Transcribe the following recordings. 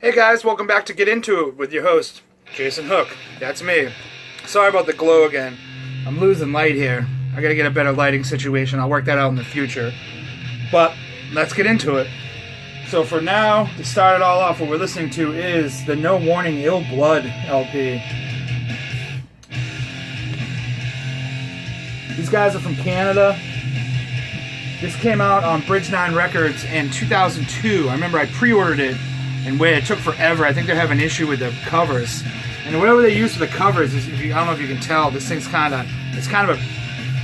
Hey guys, welcome back to Get Into It with your host, Jason Hook. That's me. Sorry about the glow again. I'm losing light here. I gotta get a better lighting situation. I'll work that out in the future. But let's get into it. So for now, to start it all off, what we're listening to is the No Warning Ill Blood LP. These guys are from Canada. This came out on Bridge 9 Records in 2002. I remember I pre-ordered it and it took forever. I think they're having an issue with the covers. And whatever they use for the covers is, I don't know if you can tell, this thing's kind of a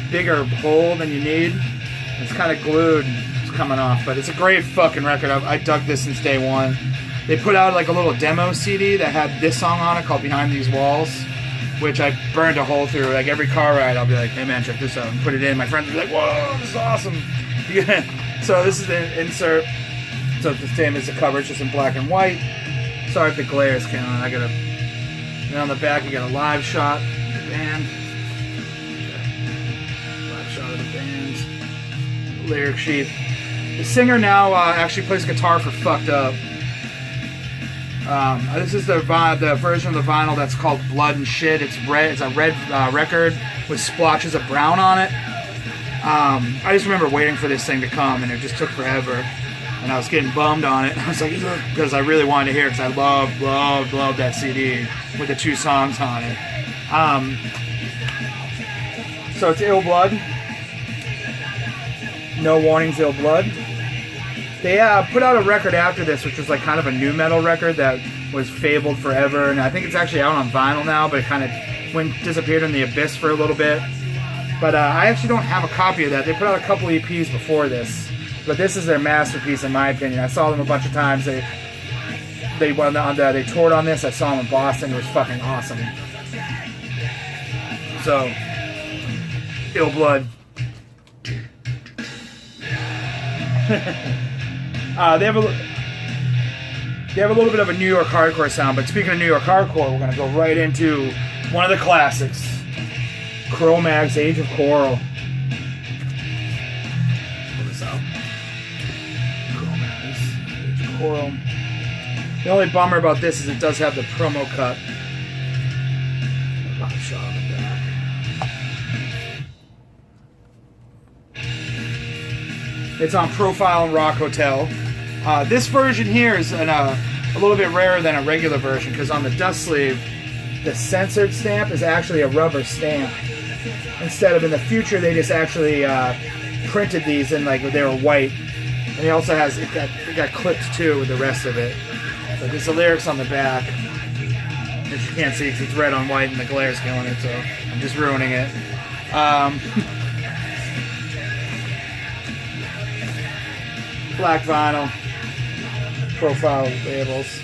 bigger hole than you need. It's kind of glued. It's coming off, but it's a great fucking record. I dug this since day one. They put out like a little demo CD that had this song on it called Behind These Walls, which I burned a hole through. Like every car ride, I'll be like, hey man, check this out, and put it in. My friends will be like, whoa, this is awesome. So this is the insert. So it's the same as the cover, it's just in black and white. Sorry if the glare is coming on. Then on the back you got a live shot of the band. Live shot of the band. Lyric sheet. The singer now actually plays guitar for Fucked Up. This is the version of the vinyl that's called Blood and Shit. It's red. It's a red record with splotches of brown on it. I just remember waiting for this thing to come, and it just took forever. And I was getting bummed on it. I was like, because I really wanted to hear it, because I love that CD with the 2 songs on it. So it's Ill Blood. No Warnings, Ill Blood. They put out a record after this, which was like kind of a nu metal record that was fabled forever, and I think it's actually out on vinyl now, but it kind of disappeared in the abyss for a little bit. But I actually don't have a copy of that. They put out a couple EPs before this, but this is their masterpiece in my opinion. I saw them a bunch of times. They toured on this. I saw them in Boston. It was fucking awesome. So, Ill Blood. They have a little bit of a New York hardcore sound, but speaking of New York hardcore, we're going to go right into one of the classics, Cro-Mags, Age of Coral. Pull this out. Cro-Mags, Age of Coral. The only bummer about this is it does have the promo cut. Live shot on the back. It's on Profile and Rock Hotel. This version here is a little bit rarer than a regular version, because on the dust sleeve, the censored stamp is actually a rubber stamp. Instead of, in the future, they just actually printed these in like they were white. And it also has it got clipped too with the rest of it. So there's the lyrics on the back, which you can't see because it's red on white and the glare's killing it. So I'm just ruining it. Black vinyl, profile labels.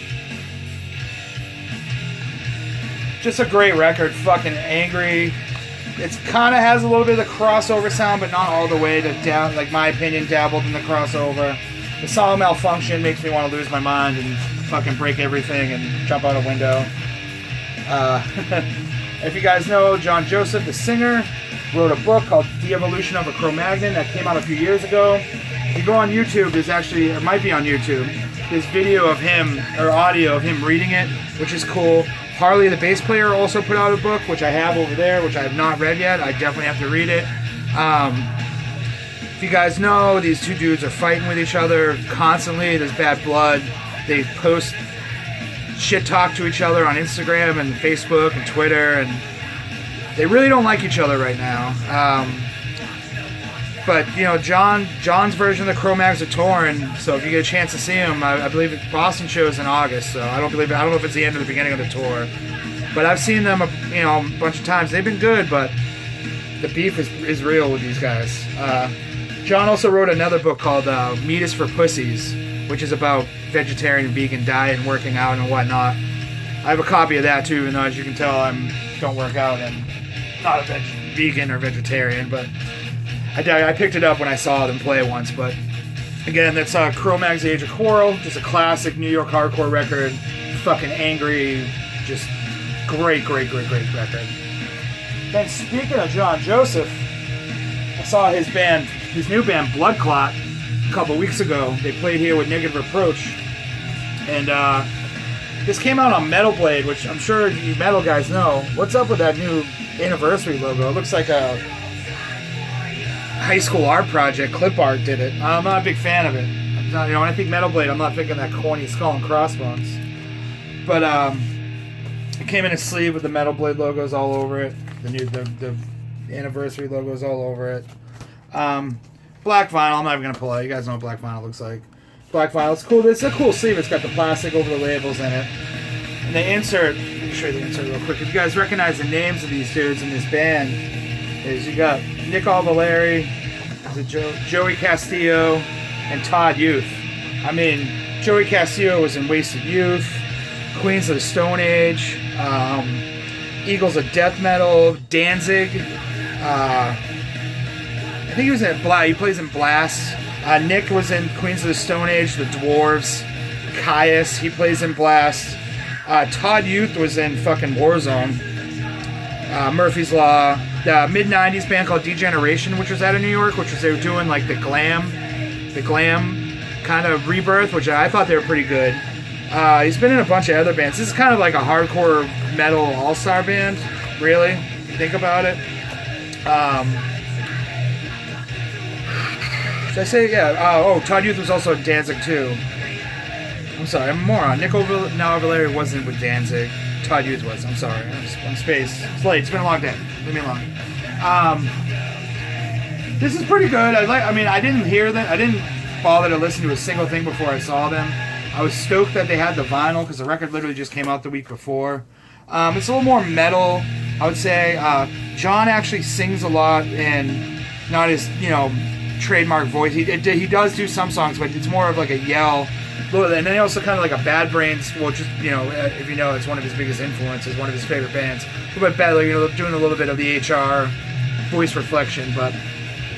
Just a great record, fucking angry. It kind of has a little bit of the crossover sound, but not all the way. Like my opinion, dabbled in the crossover. The song Malfunction makes me want to lose my mind and fucking break everything and jump out a window. If you guys know, John Joseph, the singer, wrote a book called The Evolution of a Cro-Magnon that came out a few years ago. If you go on YouTube, there's actually, it might be on YouTube, there's video of him, or audio of him reading it, which is cool. Harley, the bass player, also put out a book, which I have over there, which I have not read yet. I definitely have to read it. If you guys know, these 2 dudes are fighting with each other constantly. There's bad blood. They post shit talk to each other on Instagram and Facebook and Twitter, and they really don't like each other right now. But, you know, John's version of the Cro-Mags are touring, so if you get a chance to see him, I believe Boston show's in August, so I don't know if it's the end or the beginning of the tour. But I've seen them, you know, a bunch of times. They've been good, but the beef is real with these guys. John also wrote another book called Meat is for Pussies, which is about vegetarian and vegan diet and working out and whatnot. I have a copy of that too, even though, as you can tell, I don't work out and not a vegan or vegetarian, but I picked it up when I saw them play once. But again, that's Cro-Mags, Age of Coral, just a classic New York hardcore record, fucking angry, just great record. Then speaking of John Joseph, I saw his new band Bloodclot a couple weeks ago. They played here with Negative Approach, and This came out on Metal Blade, which I'm sure you metal guys know. What's up with that new anniversary logo? It looks like a high school art project. Clip art did it. I'm not a big fan of it. I'm not, you know, when I think Metal Blade, I'm not thinking that corny skull and crossbones. But it came in a sleeve with the Metal Blade logos all over it. The anniversary logos all over it. Black vinyl. I'm not even gonna pull out. You guys know what black vinyl looks like. Black vinyl. It's cool. It's a cool sleeve. It's got the plastic over the labels in it. And the insert. Let me show you the insert real quick. If you guys recognize the names of these dudes in this band, is you got Nick Alvaleri, Joey Castillo, and Todd Youth. I mean, Joey Castillo was in Wasted Youth, Queens of the Stone Age, Eagles of Death Metal, Danzig. I think he was in Blast. He plays in Blast. Nick was in Queens of the Stone Age, The Dwarves. Caius, he plays in Blast. Todd Youth was in fucking Warzone. Murphy's Law. The mid-90s band called Degeneration, which was out of New York, which was they were doing like the glam kind of rebirth, which I thought they were pretty good. He's been in a bunch of other bands. This is kind of like a hardcore metal all-star band, really, if you think about it. Should I say, yeah, Todd Youth was also in Danzig too. I'm sorry, I'm a moron. Nick Alvaleri wasn't with Danzig. Todd Youth was. I'm sorry. I'm spaced. It's late. It's been a long day. Leave me alone. This is pretty good. I didn't hear them. I didn't bother to listen to a single thing before I saw them. I was stoked that they had the vinyl because the record literally just came out the week before. It's a little more metal, I would say. John actually sings a lot and not his, trademark voice. He does do some songs, but it's more of like a yell. And then also kind of like a Bad Brains, which is, if you know, it's one of his biggest influences, one of his favorite bands. But Bad, doing a little bit of the HR voice reflection, but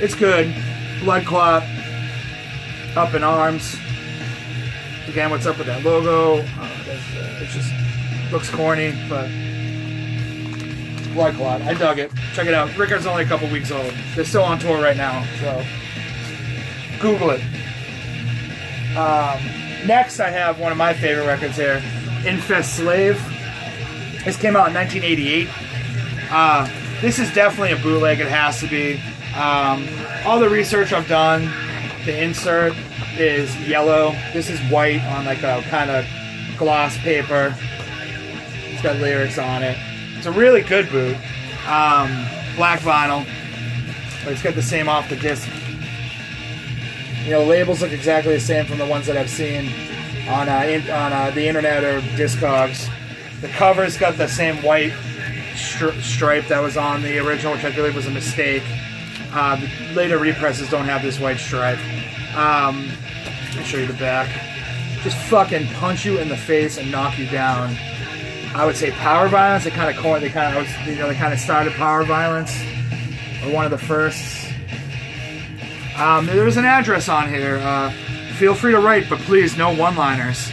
it's good. Bloodclot, Up in Arms. Again, what's up with that logo? It just looks corny, but Bloodclot. I dug it. Check it out. Rickard's only a couple weeks old. They're still on tour right now, so Google it. Next, I have one of my favorite records here, Infest Slave. This came out in 1988. This is definitely a bootleg. It has to be. All the research I've done, the insert is yellow. This is white on like a kind of gloss paper. It's got lyrics on it. It's a really good boot. Black vinyl. But it's got the same off the disc. Labels look exactly the same from the ones that I've seen on the internet or Discogs. The cover's got the same white stripe that was on the original, which I believe was a mistake. The later represses don't have this white stripe. Let me show you the back. Just fucking punch you in the face and knock you down. I would say Power Violence. They kind of started Power Violence, or one of the firsts. There's an address on here. Feel free to write, but please, no one-liners.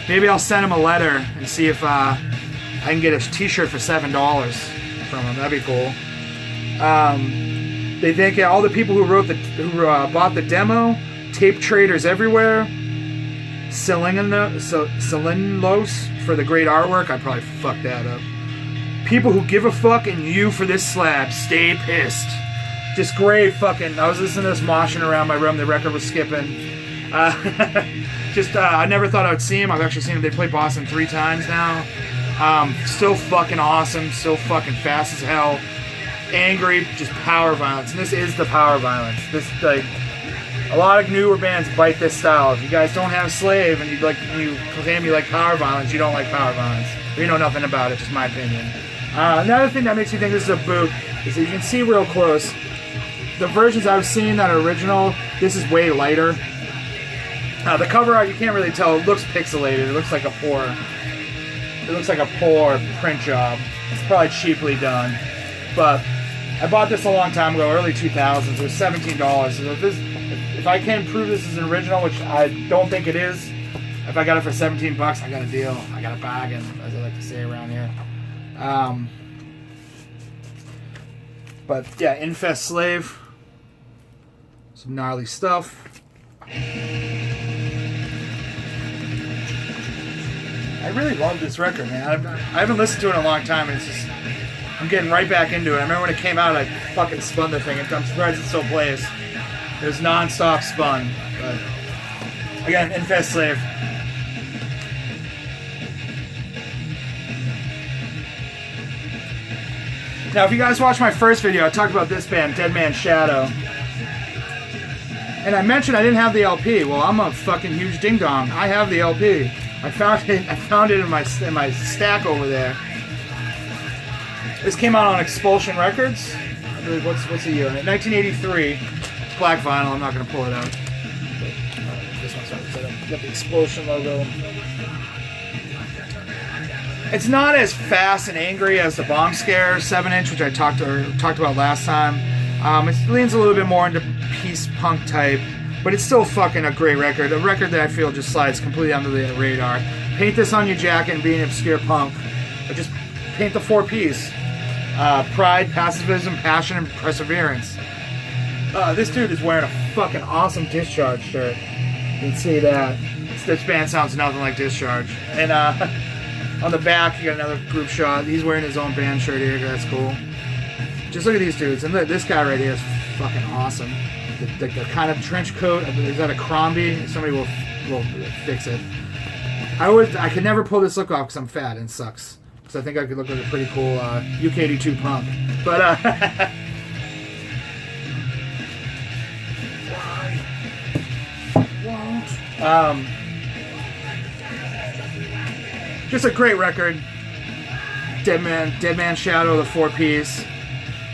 Maybe I'll send him a letter and see if I can get a t-shirt for $7 from him. That'd be cool. They thank all the people who bought the demo, tape traders everywhere, Selenos for the great artwork. I probably fucked that up. People who give a fuck, and you for this slab. Stay pissed. Just great fucking. I was listening to this moshing around my room. The record was skipping. I never thought I would see him. I've actually seen him. They played Boston 3 times now. Still fucking awesome. Still fucking fast as hell. Angry, just power violence. And this is the power violence. This a lot of newer bands bite this style. If you guys don't have Slave and you claim you like power violence, you don't like power violence. Or you know nothing about it. Just my opinion. Another thing that makes me think this is a boot is that you can see real close. The versions I've seen that are original, this is way lighter. The cover art, you can't really tell. It looks pixelated. It looks like a poor print job. It's probably cheaply done. But I bought this a long time ago, early 2000s. It was $17. So if I can prove this is an original, which I don't think it is, if I got it for $17, I got a deal. I got a bargain, as I like to say around here. But yeah, Infest Slave. Some gnarly stuff. I really love this record, man. I haven't listened to it in a long time, and it's just, I'm getting right back into it. I remember when it came out, I fucking spun the thing, and I'm surprised it still plays. It was non-stop spun. But again, Infest Slave. Now, if you guys watched my first video, I talked about this band, Dead Man's Shadow. And I mentioned I didn't have the LP. Well, I'm a fucking huge ding dong. I have the LP. I found it in my stack over there. This came out on Expulsion Records. I believe, what's the year? 1983. Black vinyl. I'm not gonna pull it out. But, this one's not set up. Got the Expulsion logo. It's not as fast and angry as the Bomb Scare 7-inch, which I talked about last time. It leans a little bit more into peace punk type, but it's still fucking a great record. A record that I feel just slides completely under the radar. Paint this on your jacket and be an obscure punk, but just paint the 4 Ps. Pride, pacifism, passion, and perseverance. This dude is wearing a fucking awesome Discharge shirt. You can see that. This band sounds nothing like Discharge. And on the back, you got another group shot. He's wearing his own band shirt here. That's cool. Just look at these dudes. And this guy right here is fucking awesome. The kind of trench coat. Is that a Crombie? Somebody will fix it. I could never pull this look off because I'm fat and it sucks. Because I think I could look like a pretty cool UK82 punk. But just a great record. Dead Man's Shadow, the 4 Ps.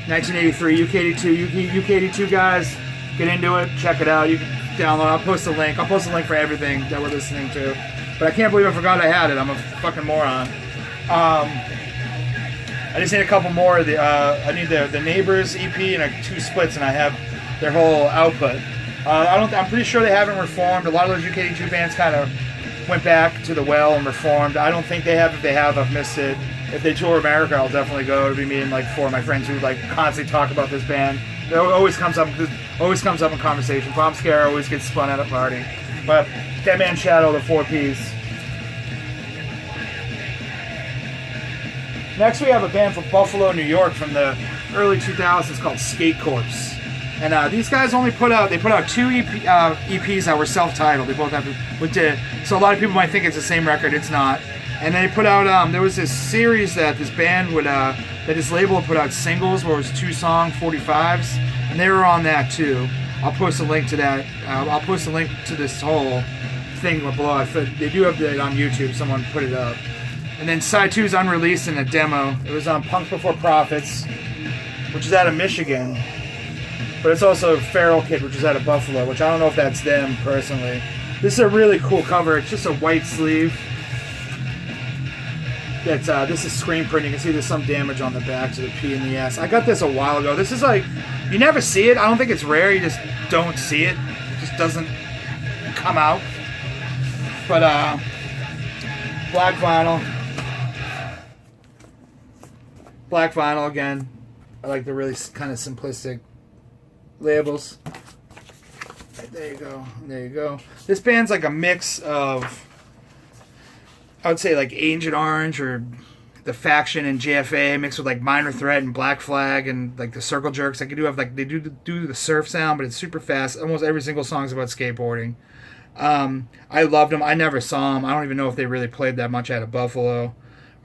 1983, UK82 guys. Get into it, check it out. You can download. I'll post a link. I'll post a link for everything that we're listening to. But I can't believe I forgot I had it. I'm a fucking moron. I just need a couple more. I need the Neighbors EP and 2 splits, and I have their whole output. I'm pretty sure they haven't reformed. A lot of those UK82 bands kind of went back to the well and reformed. I don't think they have. If they have, I've missed it. If they tour America, I'll definitely go. It'll be me and like 4 of my friends who like constantly talk about this band. It always comes up in conversation. Bomb Scare always gets spun at a party. But Dead Man's Shadow, the 4 Ps. Next, we have a band from Buffalo, New York, from the early 2000s called SkateCore. And these guys only put out 2 EPs that were self-titled. They both have so a lot of people might think it's the same record. It's not. And they put out there was this series that this band would that this label would put out singles where it was 2-song 45s, and they were on that too. I'll post a link to that. I'll post a link to this whole thing below. They do have it on YouTube. Someone put it up. And then side 2 is unreleased in a demo. It was on Punks Before Profits, which is out of Michigan. But it's also Feral Kid, which is out of Buffalo, which I don't know if that's them personally. This is a really cool cover. It's just a white sleeve. This is screen print. You can see there's some damage on the back to the P and the S. I got this a while ago. This is like, you never see it. I don't think it's rare. You just don't see it. It just doesn't come out. But black vinyl. Black vinyl again. I like the really kind of simplistic labels. There you go. There you go. This band's like a mix of, I would say, like Agent Orange or The Faction and JFA mixed with like Minor Threat and Black Flag and like the Circle Jerks. Like they do the surf sound, but it's super fast. Almost every single song is about skateboarding. I loved them. I never saw them. I don't even know if they really played that much out of Buffalo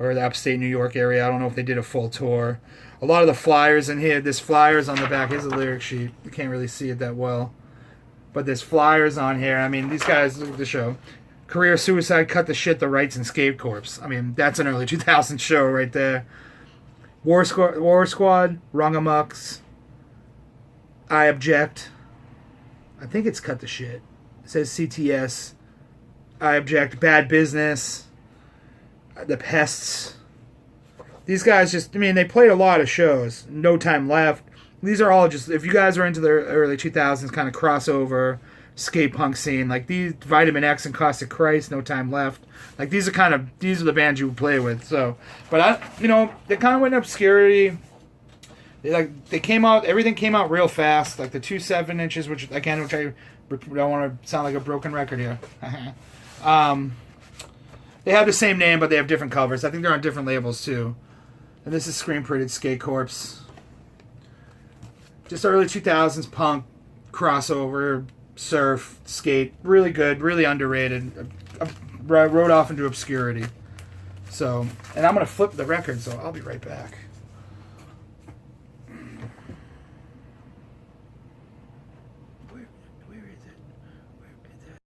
or the upstate New York area. I don't know if they did a full tour. A lot of the flyers in here, there's flyers on the back. Here's a lyric sheet. You can't really see it that well. But there's flyers on here. I mean, these guys, look at the show. Career Suicide, Cut the Shit, The Rights, and SkateCore. I mean, that's an early 2000s show right there. War Squad, Rungamucks, I Object. I think it's Cut the Shit. It says CTS. I Object, Bad Business, The Pests. These guys just, I mean, they played a lot of shows. No Time Left. These are all just, if you guys are into the early 2000s kind of crossover skate punk scene, like these, Vitamin X and Caustic Christ, No Time Left, like these are the bands you would play with. So, but they kind of went in obscurity. They came out, everything came out real fast, like the 2 7-inches, which I don't want to sound like a broken record here. They have the same name, but they have different covers. I think they're on different labels, too. And this is screen-printed skate Korpse. Just early 2000s punk, crossover, surf, skate. Really good, really underrated. Rode off into obscurity. So, and I'm going to flip the record, so I'll be right back.